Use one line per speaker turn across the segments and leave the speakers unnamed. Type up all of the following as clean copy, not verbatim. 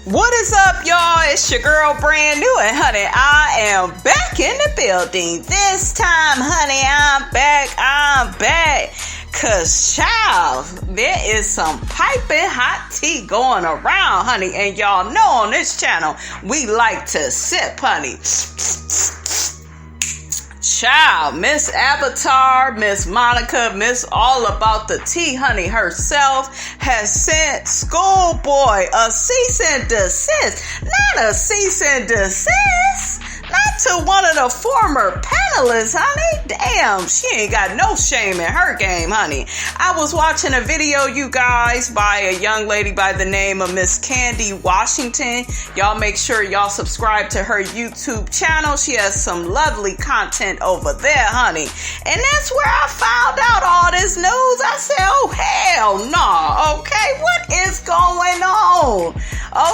What is up, y'all? It's your girl, Brand New, and honey, I am back in the building. This time, honey, I'm back. Cause, child, there is some piping hot tea going around, honey. And y'all know on this channel, we like to sip, honey. Child, Miss Avatar, Miss Monica, Miss All About the Tea, honey, herself has sent Skool Boi a cease and desist. Not a cease and desist. Not to one of the former panelists, honey. Damn, she ain't got no shame in her game, honey. I was watching a video, you guys, by a young lady by the name of Miss Candy Washington. Y'all make sure y'all subscribe to her YouTube channel. She has some lovely content over there, honey. And that's where I found out all this news. I said, oh, hell no. Okay, what is going on?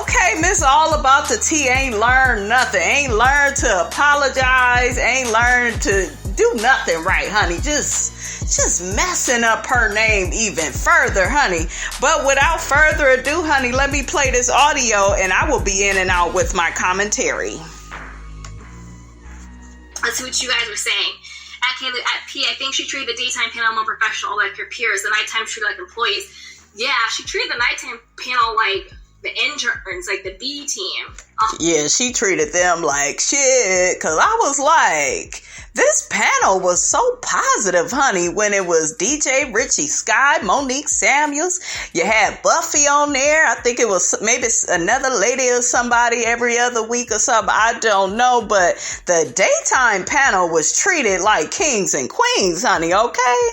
Okay, Miss All About the Tea ain't learned nothing. Ain't learned to apologize. Ain't learned to do nothing right, honey. Just messing up her name even further, honey. But without further ado, honey, let me play this audio and I will be in and out with my commentary.
Let's see what you guys were saying. At P, I think she treated the daytime panel more professional, like her peers. The nighttime she treated like employees. Yeah, she treated the nighttime panel like the interns, like the B team.
Yeah, she treated them like shit. Cause I was like, this panel was so positive, honey, when it was DJ Richie Sky, Monique Samuels. You had Buffy on there. I think it was maybe another lady or somebody every other week or something. I don't know. But the daytime panel was treated like kings and queens, honey, okay?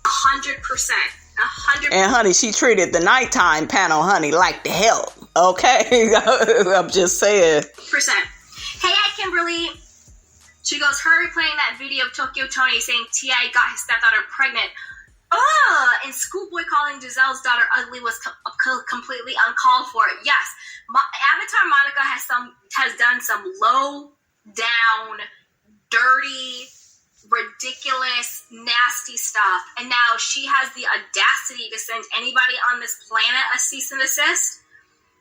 100%. 100%.
And honey, she treated the nighttime panel, honey, like the hell. Okay? I'm just saying.
Hey, Kimberly. She goes, her replaying that video of Tokyo Tony saying T.I. got his stepdaughter pregnant. And Skool Boi calling Giselle's daughter ugly was completely uncalled for. Yes. Avatar Monica has done some low down, dirty, ridiculous, nasty stuff, and now she has the audacity to send anybody on this planet a cease and desist.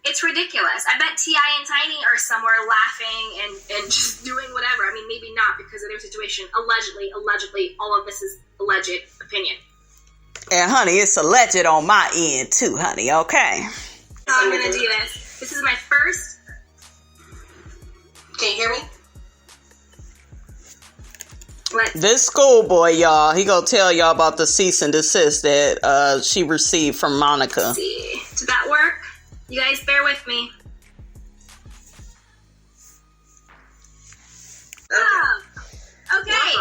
It's ridiculous. I bet T.I. and Tiny are somewhere laughing and just doing whatever. I mean, maybe not because of their situation. Allegedly, all of this is alleged opinion.
And honey, it's alleged on my end too, honey, okay?
I'm gonna do this. This is my first. Can you hear me?
This Skool Boi, y'all, he gonna tell y'all about the cease and desist that she received from Monica.
Let's see, did that work? You guys bear with me. Okay.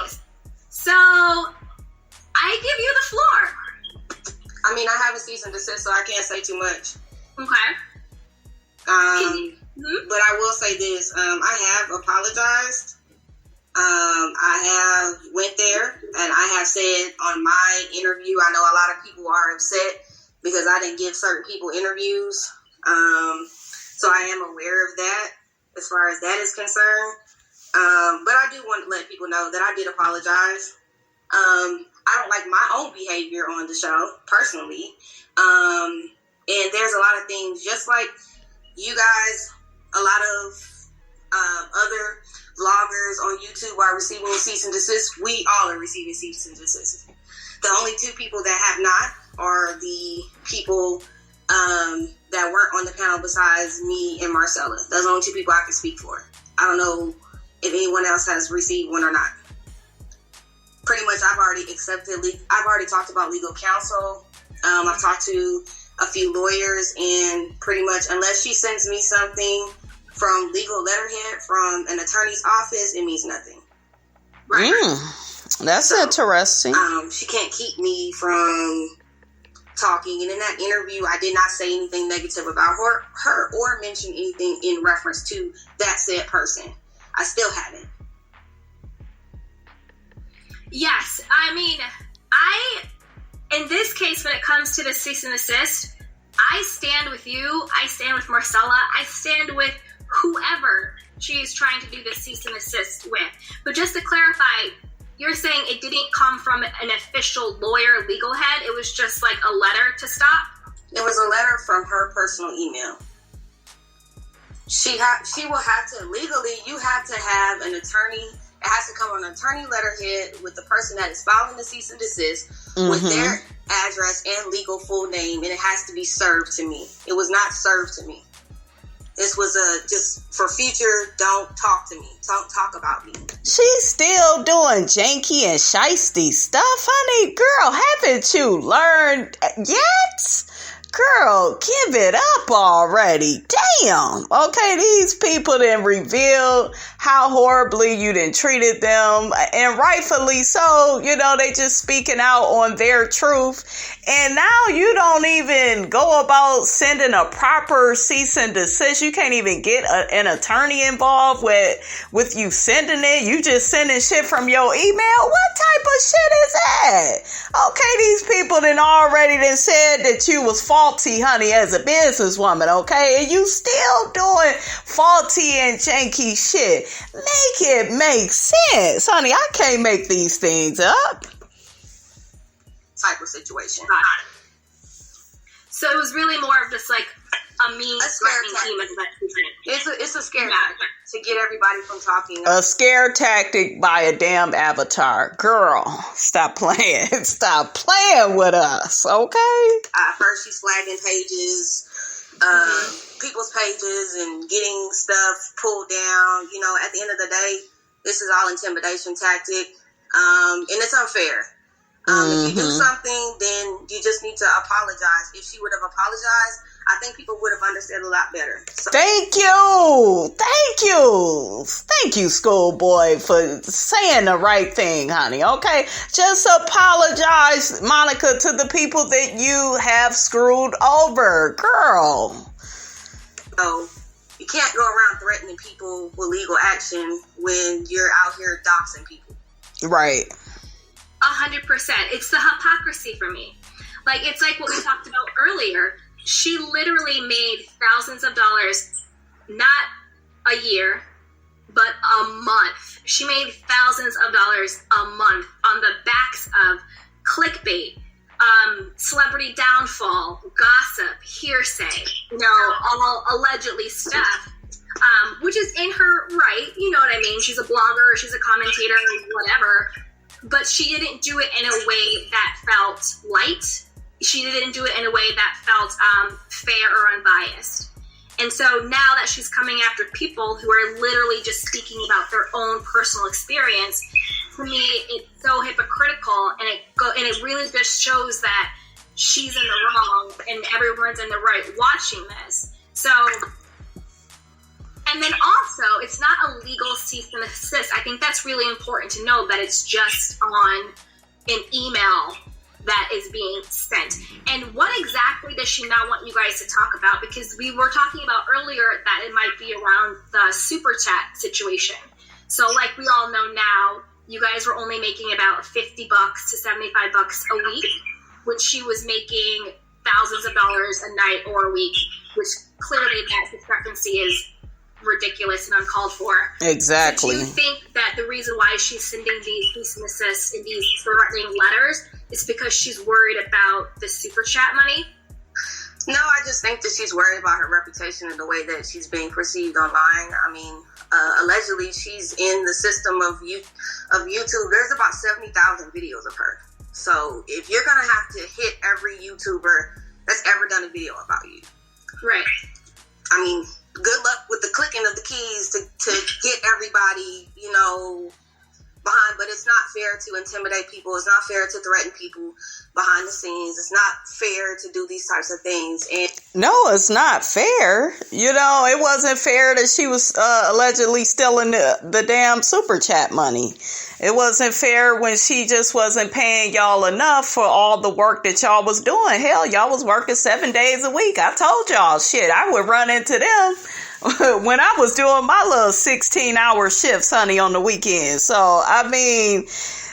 So I give you the floor.
I mean, I have a cease and desist, so I can't say too much.
Okay.
But I will say this: I have apologized. I have went there and I have said on my interview, I know a lot of people are upset because I didn't give certain people interviews. So I am aware of that as far as that is concerned. But I do want to let people know that I did apologize. I don't like my own behavior on the show personally. And there's a lot of things, just like you guys, a lot of other vloggers on YouTube are receiving cease and desist. We all are receiving cease and desist. The only two people that have not are the people that weren't on the panel besides me and Marcella. Those are the only two people I can speak for. I don't know if anyone else has received one or not. Pretty much I've already talked about legal counsel. I've talked to a few lawyers, and pretty much unless she sends me something from legal letterhead from an attorney's office, it means nothing.
Right. That's interesting.
She can't keep me from talking. And in that interview, I did not say anything negative about her or mention anything in reference to that said person. I still haven't.
Yes. I mean, in this case, when it comes to the cease and desist, I stand with you. I stand with Marcella. I stand with whoever she is trying to do the cease and desist with. But just to clarify, you're saying it didn't come from an official lawyer, legal head. It was just like a letter to stop?
It was a letter from her personal email. She will have to, legally, you have to have an attorney. It has to come on an attorney letterhead with the person that is filing the cease and desist with their address and legal full name, and it has to be served to me. It was not served to me. This was just for future, don't talk to me. Don't talk about me.
She's still doing janky and shiesty stuff, honey. Girl, haven't you learned yet? Girl, give it up already. Damn. Okay, these people then revealed how horribly you done treated them. And rightfully so. You know, they just speaking out on their truth. And now you don't even go about sending a proper cease and desist. You can't even get an attorney involved with you sending it. You just sending shit from your email. What type of shit is that? Okay, these people then already done said that you was faulty, honey, as a businesswoman, okay? And you still doing faulty and janky shit. Make it make sense, honey. I can't make these things up.
Type of situation.
So it was really more of just like a mean, threatening email.
It's a scare tactic to get everybody from talking.
A scare tactic by a damn avatar. Girl, stop playing. Stop playing with us, okay?
First she's flagging pages, people's pages, and getting stuff pulled down. You know, at the end of the day, this is all intimidation tactic, and it's unfair. If you do something, then you just need to apologize. If she would have apologized, I think people would have understood a lot better. So.
Thank you. Thank you, Skool Boi, for saying the right thing, honey, okay? Just apologize, Monica, to the people that you have screwed over, girl.
So, you can't go around threatening people with legal action when you're out here doxing people.
Right.
100%. It's the hypocrisy for me. Like, it's like what we talked about earlier. She literally made thousands of dollars, not a year, but a month. She made thousands of dollars a month on the backs of clickbait, celebrity downfall, gossip, hearsay, you know, all allegedly stuff, which is in her right. You know what I mean? She's a blogger, she's a commentator, whatever. But she didn't do it in a way that felt light. She didn't do it in a way that felt fair or unbiased. And so now that she's coming after people who are literally just speaking about their own personal experience, to me, it's so hypocritical, and it really just shows that she's in the wrong and everyone's in the right watching this. So, and then also, it's not a legal cease and desist. I think that's really important to know, that it's just on an email that is being sent. And what exactly does she not want you guys to talk about? Because we were talking about earlier that it might be around the super chat situation. So like we all know now, you guys were only making about $50 to $75 a week, when she was making thousands of dollars a night or a week, which clearly that discrepancy is ridiculous and uncalled for.
Exactly.
So do you think that the reason why she's sending these cease and desist and these threatening letters is because she's worried about the super chat money?
No, I just think that she's worried about her reputation and the way that she's being perceived online. I mean, allegedly she's in the system of YouTube. There's about 70,000 videos of her. So if you're going to have to hit every YouTuber that's ever done a video about you.
Right.
I mean, good luck with the clicking of the keys to get everybody, you know, behind. But it's not fair to intimidate people. It's not fair to threaten people behind the scenes. It's not fair to do these types of things. And
no, it's not fair. You know, it wasn't fair that she was allegedly stealing the damn super chat money. It wasn't fair when she just wasn't paying y'all enough for all the work that y'all was doing. Hell, y'all was working 7 days a week. I told y'all, shit, I would run into them when I was doing my little 16-hour shifts, honey, on the weekends. So, I mean,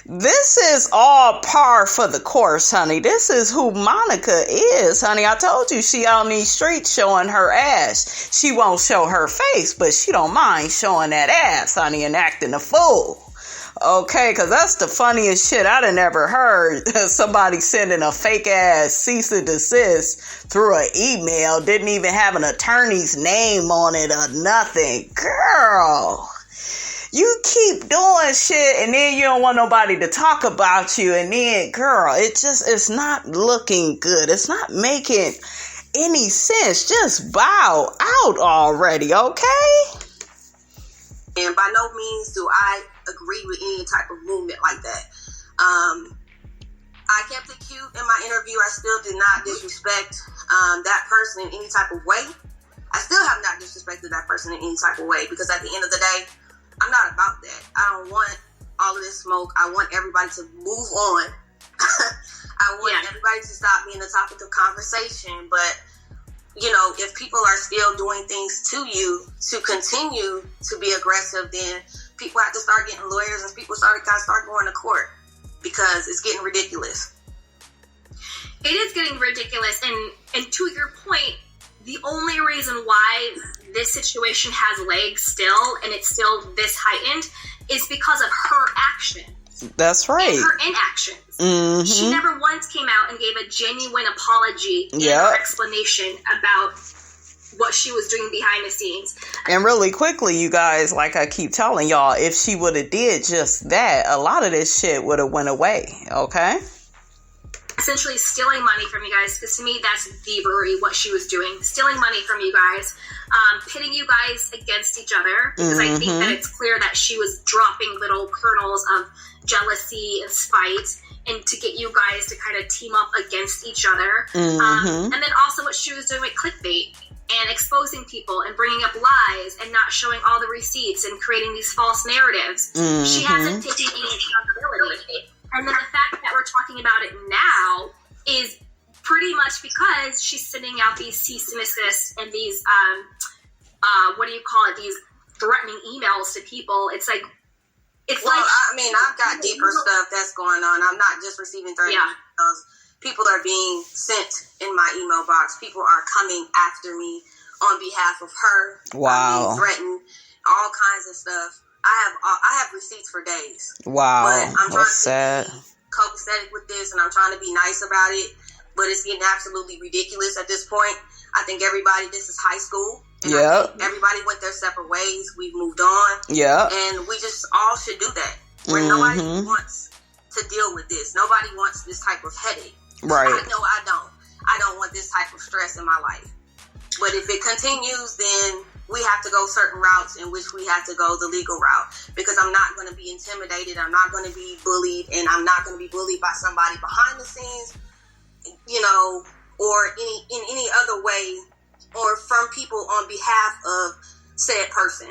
this is all par for the course, honey. This is who Monica is, honey. I told you she on these streets showing her ass. She won't show her face, but she don't mind showing that ass, honey, and acting a fool. Okay, because that's the funniest shit I done ever heard. Somebody sending a fake ass cease and desist through an email, didn't even have an attorney's name on it or nothing. Girl, you keep doing shit and then you don't want nobody to talk about you, and then, girl, it's not looking good. It's not making any sense. Just bow out already, okay?
And by no means do I agree with any type of movement like that. I kept it cute in my interview. I still did not disrespect that person in any type of way. I still have not disrespected that person in any type of way, because at the end of the day, I'm not about that. I don't want all of this smoke. I want everybody to move on. I want everybody to stop being the topic of conversation. But, you know, if people are still doing things to you to continue to be aggressive, then people have to start getting lawyers and people start going to court, because it's getting ridiculous.
It is getting ridiculous. And to your point, the only reason why this situation has legs still, and it's still this heightened, is because of her actions.
That's right.
And her inactions.
Mm-hmm.
She never once came out and gave a genuine apology in her explanation about what she was doing behind the scenes.
And really quickly, you guys, like I keep telling y'all, if she would have did just that, a lot of this shit would have went away, okay?
Essentially stealing money from you guys, because to me that's thievery, what she was doing. Stealing money from you guys, pitting you guys against each other, because I think that it's clear that she was dropping little kernels of jealousy and spite, and to get you guys to kind of team up against each other. And then also what she was doing with clickbait and exposing people and bringing up lies and not showing all the receipts and creating these false narratives. She hasn't taken any accountability. And then the fact that we're talking about it now is pretty much because she's sending out these cease and desist and these, these threatening emails to people. It's like,
I mean, I've got deeper stuff that's going on. I'm not just receiving threatening emails. People are being sent in my email box. People are coming after me on behalf of her.
Wow.
Being threatened, all kinds of stuff. I have receipts for days.
Wow.
But I'm trying
sad.
to be copacetic with this, and I'm trying to be nice about it. But it's getting absolutely ridiculous at this point. I think this is high school. And I think everybody went their separate ways. We've moved on. Yeah. And we just all should do that. Where nobody wants to deal with this. Nobody wants this type of headache.
Right.
I know I don't. I don't want this type of stress in my life. But if it continues, then we have to go certain routes in which we have to go the legal route, because I'm not going to be intimidated. I'm not going to be bullied, and I'm not going to be bullied by somebody behind the scenes, you know, or in any other way, or from people on behalf of said person.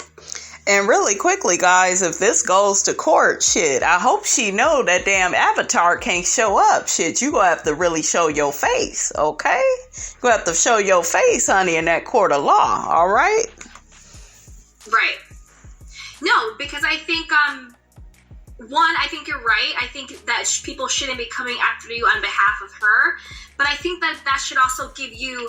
And really quickly, guys, if this goes to court, shit, I hope she know that damn Avatar can't show up. Shit, you gonna have to really show your face, okay? You gonna have to show your face, honey, in that court of law, all right?
Right. No, because I think, I think you're right. I think that people shouldn't be coming after you on behalf of her. But I think that should also give you,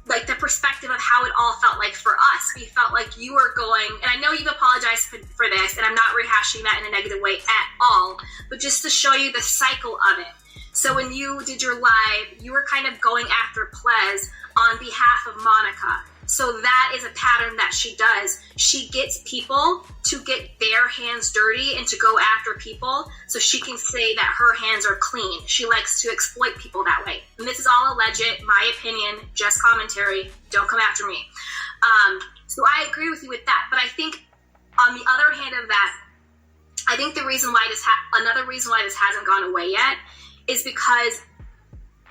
like, the perspective of how it all felt like for us. We felt like you were going, and I know you've apologized for this, and I'm not rehashing that in a negative way at all, but just to show you the cycle of it. So when you did your live, you were kind of going after Plez on behalf of Monica. So that is a pattern that she does. She gets people to get their hands dirty and to go after people so she can say that her hands are clean. She likes to exploit people that way. And this is all alleged, my opinion, just commentary. Don't come after me. So I agree with you with that. But I think on the other hand of that, I think the reason why another reason why this hasn't gone away yet is because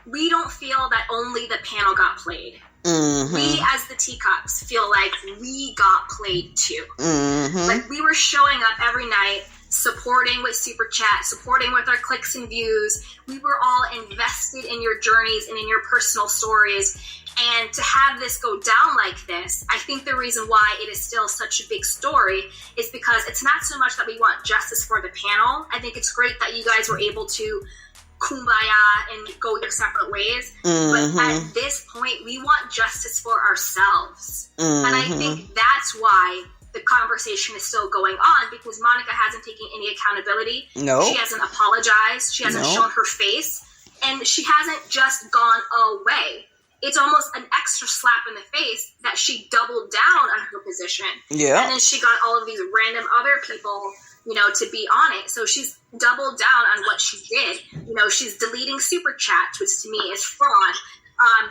we don't feel that only the panel got played. We as the teacups feel like we got played too. Like we were showing up every night, supporting with super chat, supporting with our clicks and views. We were all invested in your journeys and in your personal stories. And to have this go down like this, I think the reason why it is still such a big story is because it's not so much that we want justice for the panel. I think it's great that you guys were able to kumbaya and go your separate ways. But at this point, we want justice for ourselves. And I think that's why the conversation is still going on because Monica hasn't taken any accountability.
No.
She hasn't apologized. She hasn't shown her face. And she hasn't just gone away. It's almost an extra slap in the face that she doubled down on her position.
Yeah.
And then she got all of these random other people, you know, to be on it. So she's doubled down on what she did. You know, she's deleting super chats, which to me is fraud.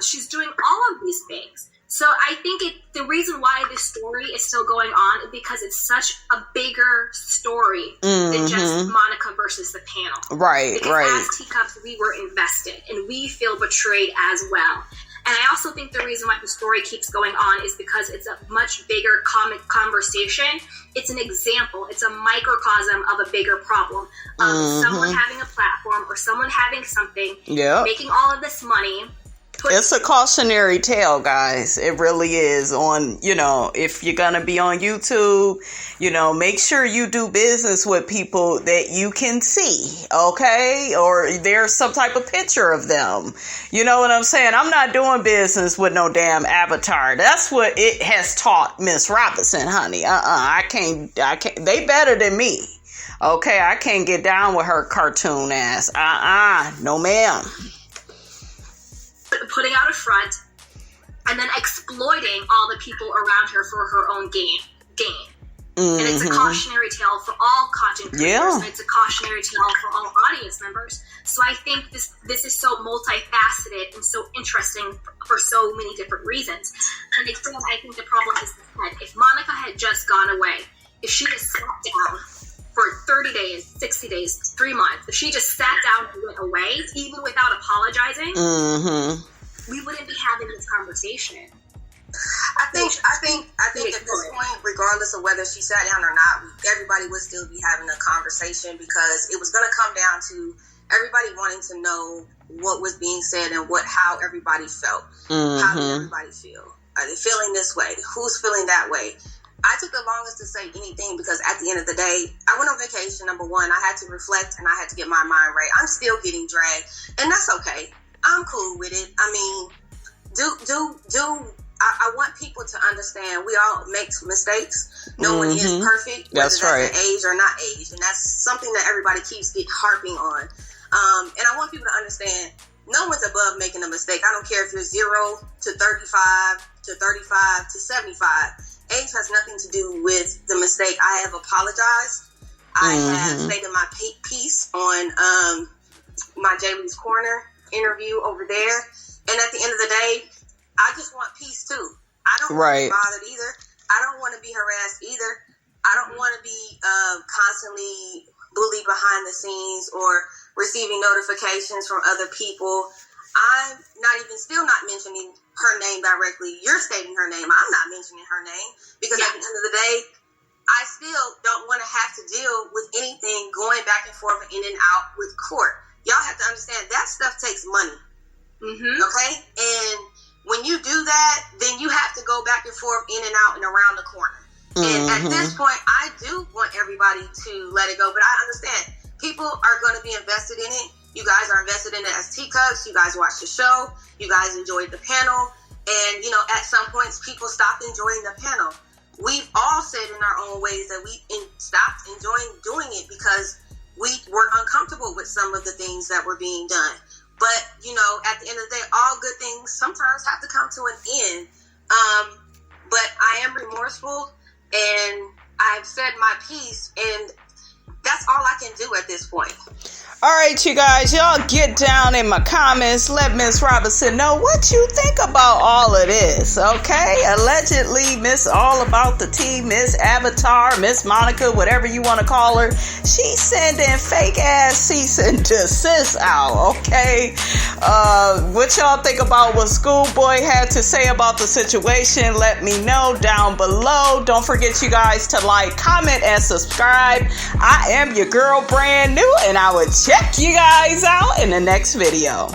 She's doing all of these things. So I think the reason why this story is still going on is because it's such a bigger story than just Monica versus the panel.
Right,
because
right.
as Teacups, we were invested and we feel betrayed as well. And I also think the reason why the story keeps going on is because it's a much bigger comic conversation. It's an example. It's a microcosm of a bigger problem. Someone having a platform or someone having something, making all of this money.
It's a cautionary tale, guys. It really is. On, you know, if you're going to be on YouTube, you know, make sure you do business with people that you can see, okay? Or there's some type of picture of them. You know what I'm saying? I'm not doing business with no damn avatar. That's what it has taught Miss Robinson, honey. I can't, they better than me. Okay, I can't get down with her cartoon ass. No ma'am.
Putting out a front and then exploiting all the people around her for her own gain. And it's a cautionary tale for all content creators. And it's a cautionary tale for all audience members. So I think this is so multifaceted and so interesting for so many different reasons. And again, I think the problem is that if Monica had just gone away, if she just sat down for 30 days, 60 days, 3 months, if she just sat down and went away, even without apologizing, we wouldn't be having this conversation.
I think at this point, regardless of whether she sat down or not, everybody would still be having a conversation because it was going to come down to everybody wanting to know what was being said and how everybody felt. How did everybody feel? Are they feeling this way? Who's feeling that way? I took the longest to say anything because at the end of the day, I went on vacation, number one. I had to reflect and I had to get my mind right. I'm still getting dragged, and that's okay. I'm cool with it. I mean, I want people to understand we all make mistakes. No one is perfect, whether that's right. Age or not age. And that's something that everybody keeps harping on. And I want people to understand no one's above making a mistake. I don't care if you're 0 to 35 to 35 to 75. Age has nothing to do with the mistake. I have apologized. I have stated my piece on my Jaylee's Corner interview over there. And at the end of the day, I just want peace too. I don't want to be bothered either. I don't want to be harassed either. I don't want to be constantly bullied behind the scenes or receiving notifications from other people. I'm still not mentioning her name directly. You're stating her name. I'm not mentioning her name because at the end of the day, I still don't want to have to deal with anything going back and forth in and out with court. Y'all have to understand that stuff takes money. Okay? And when you do that, then you have to go back and forth in and out and around the corner. And at this point, I do want everybody to let it go. But I understand people are going to be invested in it. You guys are invested in it as Teacups. You guys watched the show. You guys enjoyed the panel. And, you know, at some points, people stopped enjoying the panel. We've all said in our own ways that we stopped enjoying doing it because we were uncomfortable with some of the things that were being done. But, you know, at the end of the day, all good things sometimes have to come to an end. But I am remorseful and I've said my piece and that's all I can do at this point.
All right, you guys, y'all get down in my comments. Let Miss Robinson know what you think about all of this, okay? Allegedly, Miss All About the Tea, Miss Avatar, Miss Monica, whatever you want to call her, she's sending fake-ass cease and desist out, okay? What y'all think about what Skool Boi had to say about the situation? Let me know down below. Don't forget, you guys, to like, comment, and subscribe. I am your girl, brand new, and I will check you guys out in the next video.